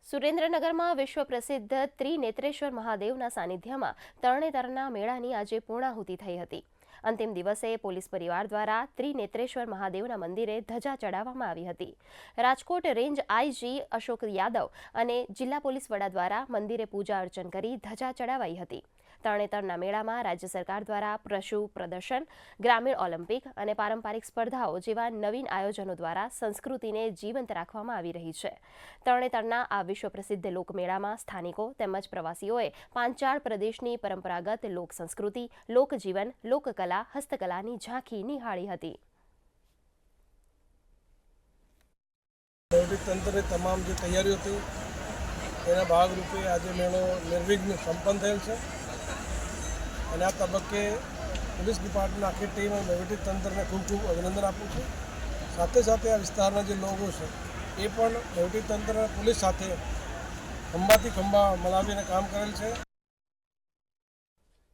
સુરેન્દ્રનગરમાં વિશ્વ પ્રસિદ્ધ ત્રિનેત્રેશ્વર મહાદેવના સાનિધ્યમાં તરણેતરના મેળાની આજે પૂર્ણાહુતિ થઈ હતી। અંતિમ દિવસે પોલીસ પરિવાર દ્વારા ત્રિનેત્રેશ્વર મહાદેવના મંદિરે ધજા ચડાવવામાં આવી હતી। રાજકોટ રેન્જ આઈજી અશોક યાદવ અને જિલ્લા પોલીસ વડા દ્વારા મંદિરે પૂજા અર્ચન કરી ધજા ચડાવાઈ હતી। તરણેતરના મેળામાં રાજ્ય સરકાર દ્વારા પશુ પ્રદર્શન, ગ્રામીણ ઓલિમ્પિક અને પારંપરિક સ્પર્ધાઓ જેવા નવીન આયોજનો દ્વારા સંસ્કૃતિને જીવંત રાખવામાં આવી રહી છે। તરણેતરના આ વિશ્વ પ્રસિદ્ધ લોકમેળામાં સ્થાનિકો તેમજ પ્રવાસીઓએ પાંચાળ પ્રદેશની પરંપરાગત લોક સંસ્કૃતિ, લોકજીવન, લોકકલા, હસ્તકલાની ઝાંખી નિહાળી હતી। તંત્રની તમામ જે તૈયારીઓ હતી તેના ભાગરૂપે આજે મેળો નિર્વિઘ્ન સંપન્ન થયેલ છે અને આ તબક્કે પોલીસ ડિપાર્ટમેન્ટ આખી ટીમ અને વહીવટી તંત્રને ખૂબ ખૂબ અભિનંદન આપું છું। સાથે સાથે આ વિસ્તારના જે લોકો છે એ પણ વહીવટી તંત્ર પોલીસ સાથે ખંભાથી ખંભા મલાવીને કામ કરેલ છે।